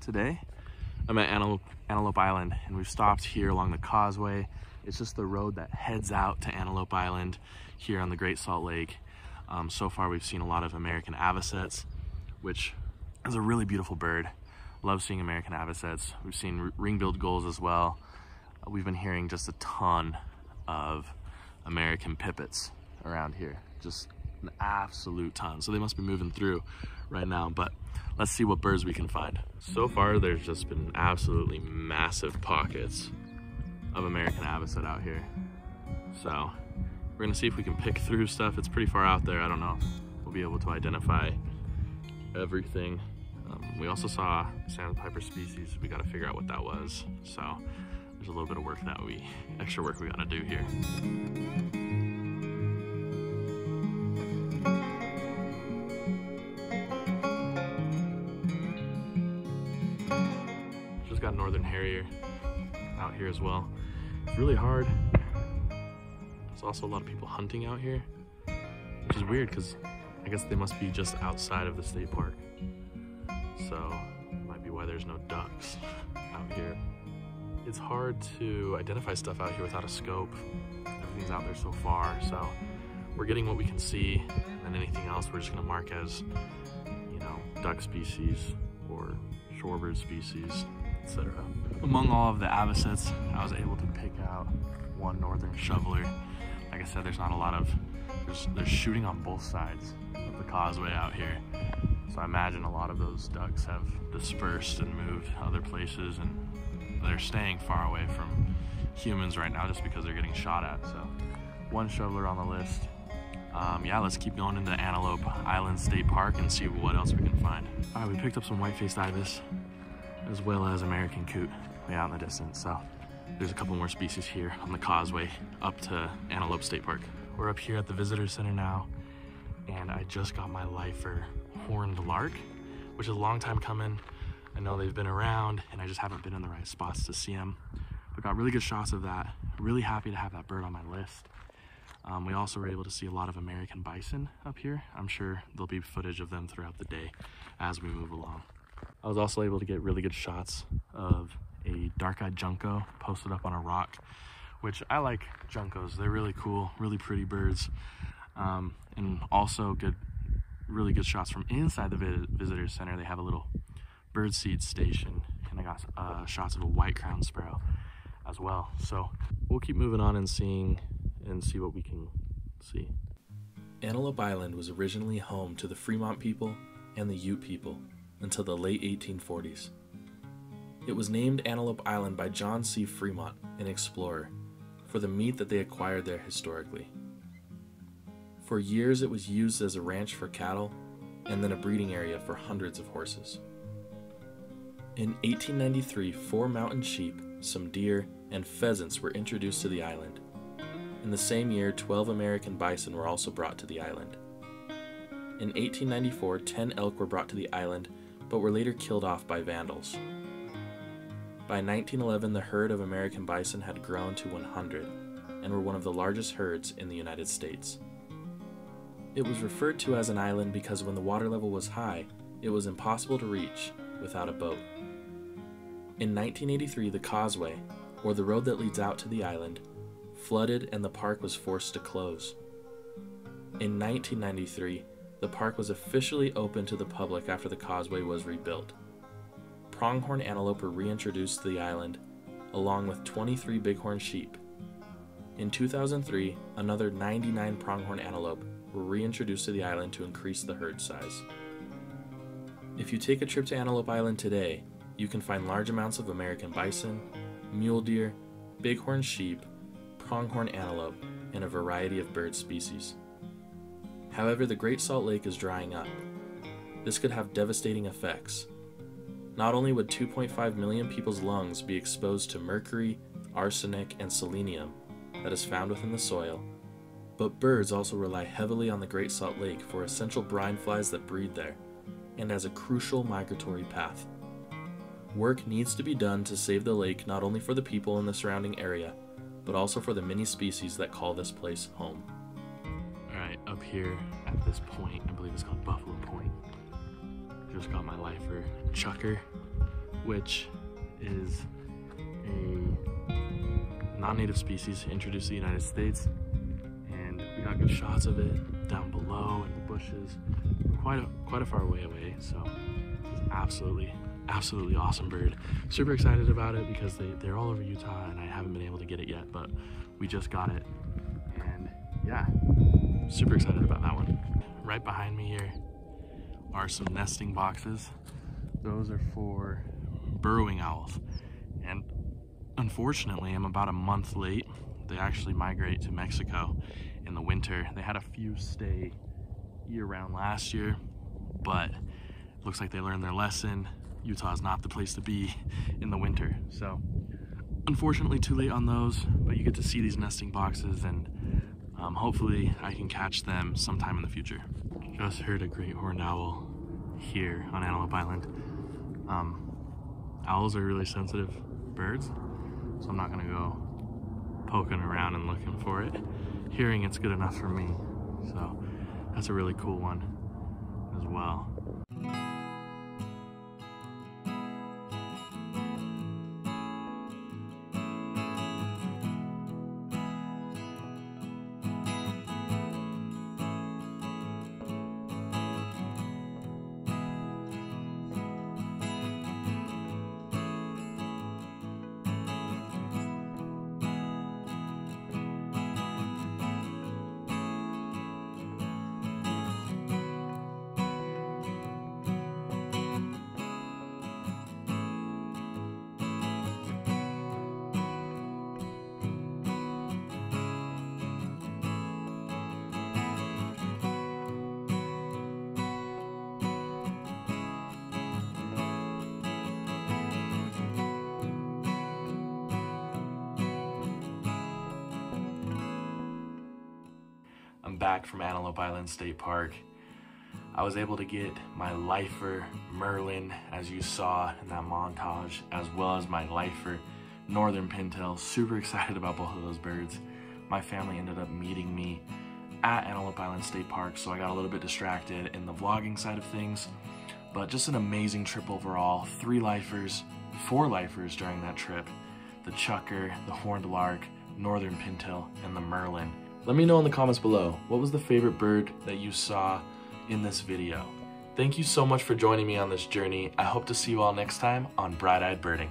Today, I'm at Antelope Island, and we've stopped here along the causeway. It's just the road that heads out to Antelope Island here on the Great Salt Lake. So far, we've seen a lot of American avocets, which is a really beautiful bird. Love seeing American avocets. We've seen ring-billed gulls as well. We've been hearing just a ton of American pipits around here, just an absolute ton. So they must be moving through right now, but let's see what birds we can find. So far, there's just been absolutely massive pockets of American avocet out here. So we're gonna see if we can pick through stuff. It's pretty far out there. I don't know if we'll be able to identify everything. We also saw sandpiper species. We got to figure out what that was. So there's a little bit of work extra work we got to do here. Just got northern harrier out here as well. It's really hard. There's also a lot of people hunting out here, which is weird because I guess they must be just outside of the state park. So might be why there's no ducks out here. It's hard to identify stuff out here without a scope. Everything's out there so far, so we're getting what we can see, and anything else we're just gonna mark as, you know, duck species or shorebird species, etc. Among all of the avocets, I was able to pick out one northern shoveler. Like I said, there's not a lot of, there's shooting on both sides of the causeway out here. So I imagine a lot of those ducks have dispersed and moved other places, and they're staying far away from humans right now just because they're getting shot at. So one shoveler on the list. Yeah, let's keep going into Antelope Island State Park and see what else we can find. All right, we picked up some white-faced ibis as well as American coot way out in the distance. So there's a couple more species here on the causeway up to Antelope State Park. We're up here at the visitor center now, and I just got my lifer horned lark, which is a long time coming. I know they've been around and I just haven't been in the right spots to see them, but got really good shots of that. Really happy to have that bird on my list. We also were able to see a lot of American bison up here. I'm sure there'll be footage of them throughout the day as we move along. I was also able to get really good shots of a dark-eyed junco posted up on a rock, which I like juncos. They're really cool, really pretty birds. And also really good shots from inside the visitor center. They have a little bird seed station, and I got shots of a white-crowned sparrow as well. So we'll keep moving on and see what we can see. Antelope Island was originally home to the Fremont people and the Ute people until the late 1840s. It was named Antelope Island by John C. Fremont, an explorer, for the meat that they acquired there historically. For years it was used as a ranch for cattle and then a breeding area for hundreds of horses. In 1893, 4 mountain sheep, some deer, and pheasants were introduced to the island. In the same year, 12 American bison were also brought to the island. In 1894, 10 elk were brought to the island, but were later killed off by vandals. By 1911, the herd of American bison had grown to 100 and were one of the largest herds in the United States. It was referred to as an island because when the water level was high, it was impossible to reach without a boat. In 1983, the causeway, or the road that leads out to the island, flooded and the park was forced to close. In 1993, the park was officially open to the public after the causeway was rebuilt. Pronghorn antelope were reintroduced to the island, along with 23 bighorn sheep. In 2003, another 99 pronghorn antelope were reintroduced to the island to increase the herd size. If you take a trip to Antelope Island today, you can find large amounts of American bison, mule deer, bighorn sheep, pronghorn antelope, and a variety of bird species. However, the Great Salt Lake is drying up. This could have devastating effects. Not only would 2.5 million people's lungs be exposed to mercury, arsenic, and selenium that is found within the soil, but birds also rely heavily on the Great Salt Lake for essential brine flies that breed there, and as a crucial migratory path. Work needs to be done to save the lake not only for the people in the surrounding area, but also for the many species that call this place home. Alright, up here at this point, I believe it's called Buffalo Point, just got my lifer chucker which is a non-native species introduced to the United States. And we got good shots of it down below in the bushes, quite a far way away. So it's absolutely awesome bird. Super excited about it because they're all over Utah and I haven't been able to get it yet, but we just got it. And yeah, super excited about that one. Right behind me here are some nesting boxes. Those are for burrowing owls. And unfortunately, I'm about a month late. They actually migrate to Mexico in the winter. They had a few stay year-round last year, but it looks like they learned their lesson. Utah is not the place to be in the winter. So unfortunately too late on those, but you get to see these nesting boxes, and hopefully I can catch them sometime in the future. Just heard a great horned owl here on Antelope Island. Owls are really sensitive birds, so I'm not gonna go poking around and looking for it. Hearing it's good enough for me, so that's a really cool one as well. I'm back from Antelope Island State Park. I was able to get my lifer Merlin, as you saw in that montage, as well as my lifer Northern Pintail. Super excited about both of those birds. My family ended up meeting me at Antelope Island State Park, so I got a little bit distracted in the vlogging side of things, but just an amazing trip overall. 3 lifers, 4 lifers during that trip. The Chucker, the Horned Lark, Northern Pintail, and the Merlin. Let me know in the comments below, what was the favorite bird that you saw in this video? Thank you so much for joining me on this journey. I hope to see you all next time on Bright-Eyed Birding.